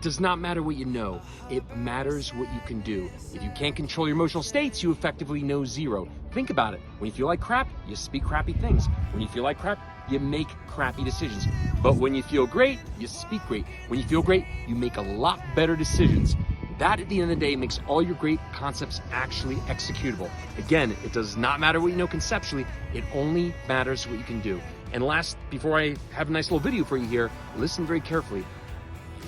does not matter what you know. It matters what you can do. If you can't control your emotional states, you effectively know zero. Think about it. When you feel like crap, you speak crappy things. When you feel like crap, you make crappy decisions. But when you feel great, you speak great. When you feel great, you make a lot better decisions. That, at the end of the day, makes all your great concepts actually executable. Again, it does not matter what you know conceptually. It only matters what you can do. And last, before I have a nice little video for you here, listen very carefully.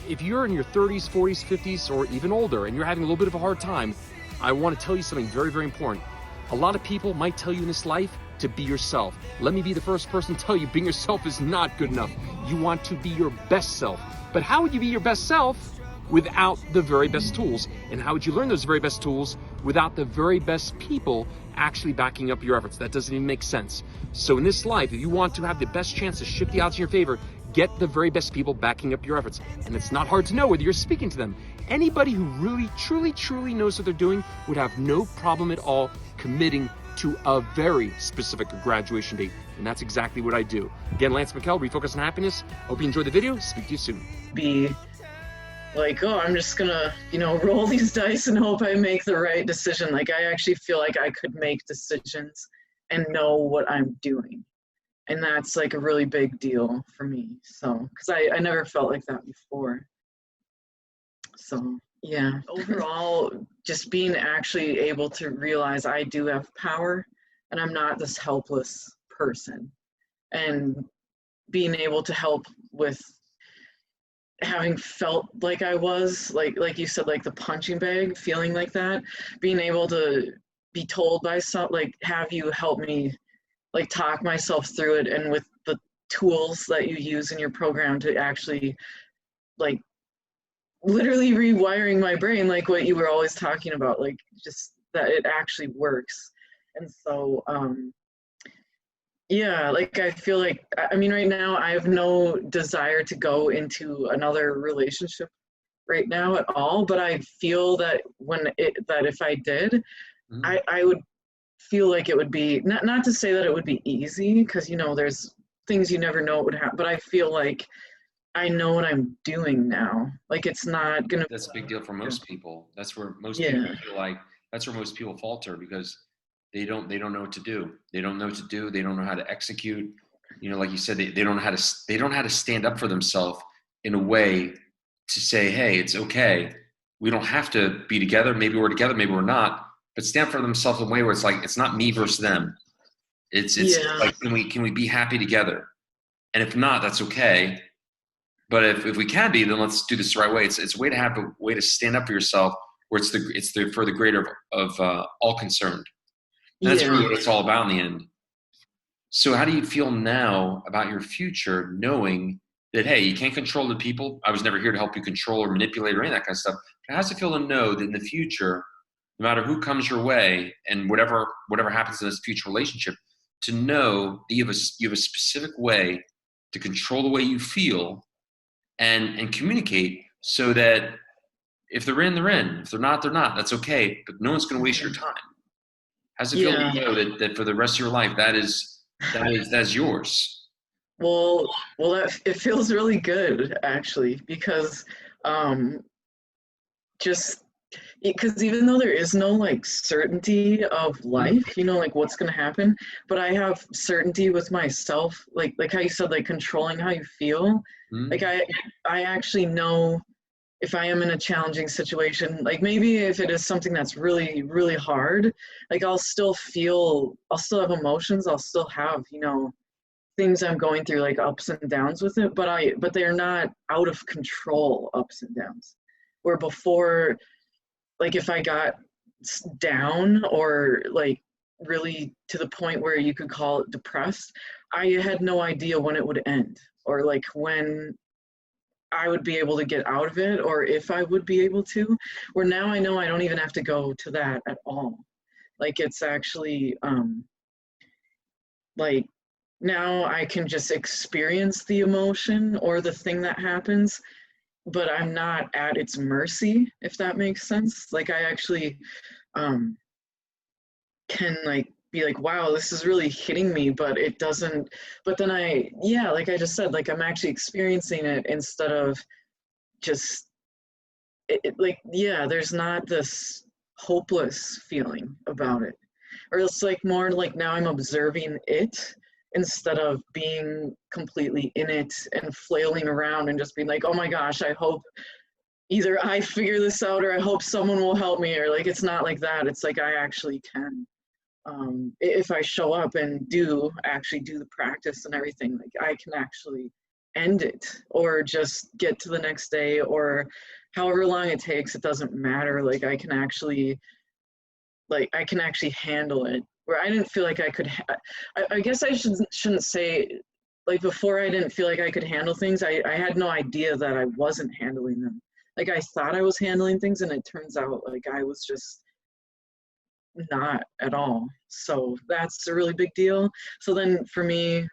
If you're in your 30s, 40s, 50s, or even older, and you're having a little bit of a hard time, I want to tell you something very, very important. A lot of people might tell you in this life to be yourself. Let me be the first person to tell you being yourself is not good enough. You want to be your best self. But how would you be your best self without the very best tools? And how would you learn those very best tools without the very best people actually backing up your efforts? That doesn't even make sense. So in this life, if you want to have the best chance to shift the odds in your favor, get the very best people backing up your efforts. And it's not hard to know whether you're speaking to them. Anybody who really, truly, truly knows what they're doing would have no problem at all committing to a very specific graduation date. And that's exactly what I do. Again, Lance McKell, Refocus on Happiness. Hope you enjoyed the video. Speak to you soon. Be like, oh, I'm just gonna, roll these dice and hope I make the right decision. Like, I actually feel like I could make decisions and know what I'm doing. And that's like a really big deal for me. So, because I never felt like that before. So, yeah, overall, just being actually able to realize I do have power and I'm not this helpless person. And being able to help with having felt like I was, like you said, like the punching bag, feeling like that, being able to be told by have you help me, like, talk myself through it, and with the tools that you use in your program to actually, like, literally rewiring my brain, like what you were always talking about, like, just that it actually works. And so, yeah, like, I feel like, I mean, right now I have no desire to go into another relationship right now at all, but I feel that that if I did, I would feel like it would be, not to say that it would be easy, because, there's things you never know what would happen, but I feel like I know what I'm doing now. Like, it's not gonna. That's a big deal for most people. That's where most people feel like, that's where most people falter, because they don't know what to do. They don't know what to do. They don't know how to execute. Like you said, they don't know how to stand up for themselves in a way to say, hey, it's okay. We don't have to be together. Maybe we're together, maybe we're not. But stand for themselves in a way where it's like, it's not me versus them. It's like, can we be happy together? And if not, that's okay. But if we can be, then let's do this the right way. It's a way to have a way to stand up for yourself, where it's for the greater of all concerned. And that's really what it's all about in the end. So how do you feel now about your future, knowing that, hey, you can't control the people? I was never here to help you control or manipulate or any of that kind of stuff. But how does it feel to know that in the future, no matter who comes your way and whatever happens in this future relationship, to know that you have a specific way to control the way you feel and communicate, so that if they're in, they're in. If they're not, they're not. That's okay. But no one's going to waste your time. How's it feel to know that for the rest of your life, that's yours? Well, it feels really good, actually, because because even though there is no, like, certainty of life, like what's going to happen, but I have certainty with myself, like how you said, like, controlling how you feel. Like, I actually know if I am in a challenging situation, like, maybe if it is something that's really, really hard, like, I'll still have emotions, I'll still have, things I'm going through, like ups and downs with it, but they're not out of control ups and downs. Where before, like, if I got down or, like, really to the point where you could call it depressed, I had no idea when it would end, or, like, when I would be able to get out of it, or if I would be able to. Where now I know I don't even have to go to that at all. Like, it's actually, like, now I can just experience the emotion or the thing that happens, but I'm not at its mercy, if that makes sense. Like, I actually can, like, be like, wow, this is really hitting me, but it doesn't, but then like I just said, like, I'm actually experiencing it instead of just like, yeah, there's not this hopeless feeling about it. Or it's like more like now I'm observing it instead of being completely in it and flailing around and just being like, oh my gosh, I hope either I figure this out or I hope someone will help me, or like it's not like that. It's like I actually can. If I show up and actually do the practice and everything, like I can actually end it or just get to the next day or however long it takes, it doesn't matter. Like I can actually handle it. Where I didn't feel like I could, I guess I shouldn't say, like before I didn't feel like I could handle things. I had no idea that I wasn't handling them. Like I thought I was handling things and it turns out like I was just not at all. So that's a really big deal. So then for me,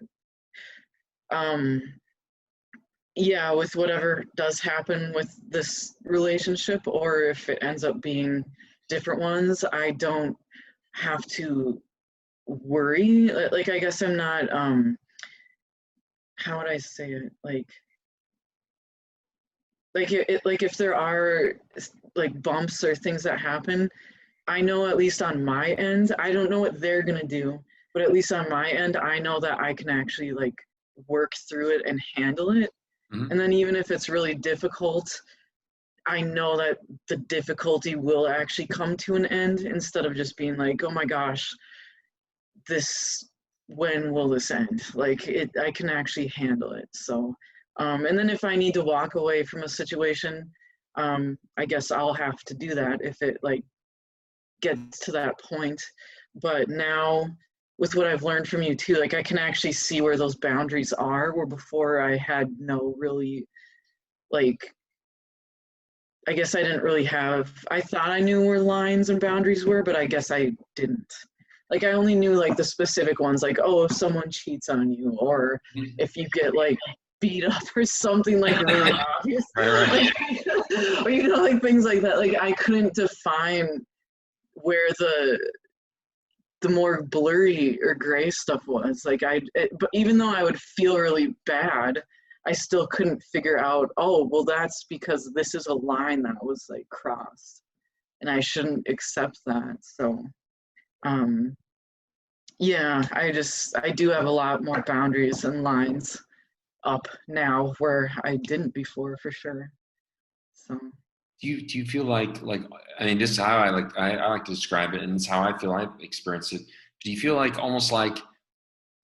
yeah, with whatever does happen with this relationship, or if it ends up being different ones, I don't have to worry. Like I guess I'm not, how would I say it? Like if there are like bumps or things that happen, I know at least on my end, I don't know what they're gonna do, but at least on my end, I know that I can actually like work through it and handle it. Mhm. And then even if it's really difficult, I know that the difficulty will actually come to an end instead of just being like, oh my gosh, when will this end? Like I can actually handle it. So, and then if I need to walk away from a situation, I guess I'll have to do that if it like gets to that point. But now with what I've learned from you too, like I can actually see where those boundaries are, where before I had no really, like, I guess I didn't really have, I thought I knew where lines and boundaries were, but I guess I didn't. Like I only knew like the specific ones, like, oh, if someone cheats on you, or if you get like beat up or something like really obvious. Right. Like, or you know, like things like that. Like I couldn't define where the more blurry or gray stuff was. Like but even though I would feel really bad, I still couldn't figure out, oh, well, that's because this is a line that was like crossed and I shouldn't accept that. So, yeah, I do have a lot more boundaries and lines up now where I didn't before, for sure. So. Do you feel like I mean, this is how I like to describe it, and it's how I feel I've experienced it. Do you feel like almost like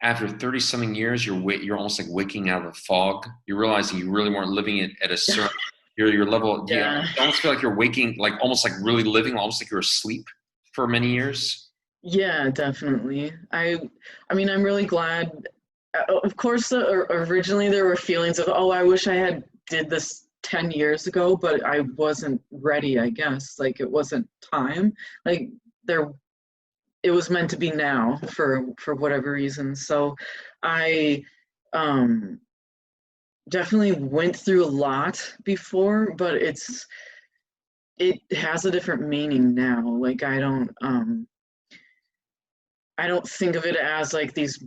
after 30 something years, you're almost like waking out of a fog? You're realizing you really weren't living it at a certain your level. Yeah. You almost feel like you're waking, like almost like really living, almost like you're asleep for many years. Yeah, definitely. I mean, I'm really glad. Of course, originally there were feelings of, oh, I wish I had did this 10 years ago, but I wasn't ready, I guess. Like it wasn't time. Like it was meant to be now for whatever reason. So I definitely went through a lot before, but it has a different meaning now. Like I don't think of it as like these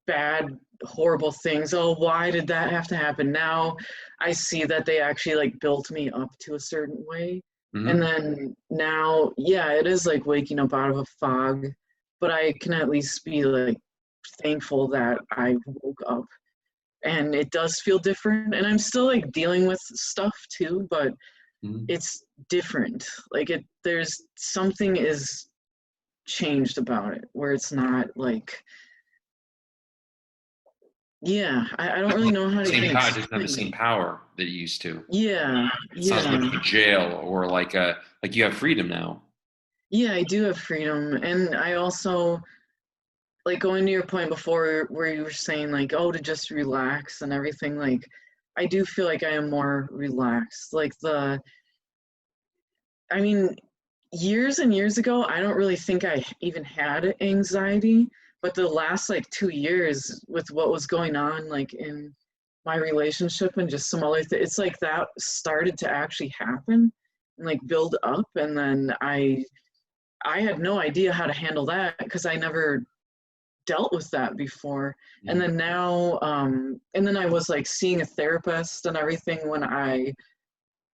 bad, horrible things. Oh, why did that have to happen? Now I see that they actually like built me up to a certain way. Mm-hmm. And then now, yeah, it is like waking up out of a fog, but I can at least be like thankful that I woke up. And it does feel different. And I'm still like dealing with stuff too, but it's different. Like there's something is changed about it where it's not like, yeah, I don't really know how to Same even power, it doesn't have the explain same it. power that it used to. Yeah, It's not yeah. like a jail or like you have freedom now. Yeah, I do have freedom. And I also, like going to your point before where you were saying like, oh, to just relax and everything, like I do feel like I am more relaxed. Like I mean, years and years ago, I don't really think I even had anxiety, but the last like 2 years with what was going on like in my relationship and just some other it's like that started to actually happen and like build up, and then I had no idea how to handle that because I never dealt with that before. And then now and then I was like seeing a therapist and everything when I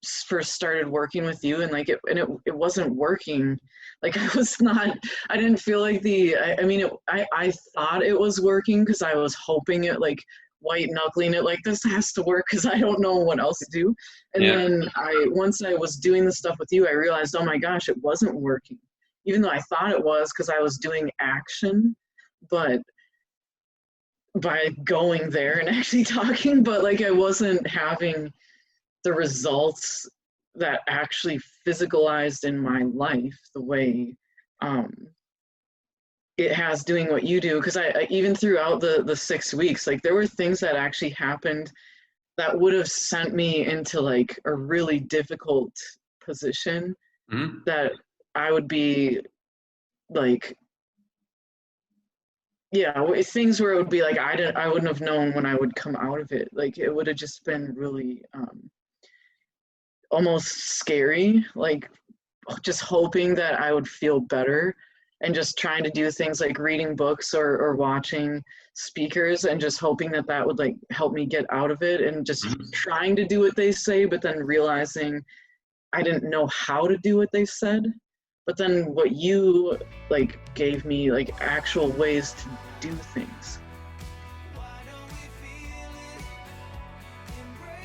first started working with you, and like it wasn't working. Like I didn't feel like I thought it was working because I was hoping it, like white knuckling it, like this has to work because I don't know what else to do. And then once I was doing the stuff with you, I realized, oh my gosh, it wasn't working. Even though I thought it was, because I was doing action, but by going there and actually talking, but like I wasn't having the results that actually physicalized in my life the way it has doing what you do. Because I even throughout the 6 weeks, like there were things that actually happened that would have sent me into like a really difficult position, that I would be like, things where it would be like I wouldn't have known when I would come out of it. Like it would have just been really almost scary, like just hoping that I would feel better, and just trying to do things like reading books or watching speakers, and just hoping that that would like help me get out of it, and just trying to do what they say, but then realizing I didn't know how to do what they said. But then what you like gave me like actual ways to do things.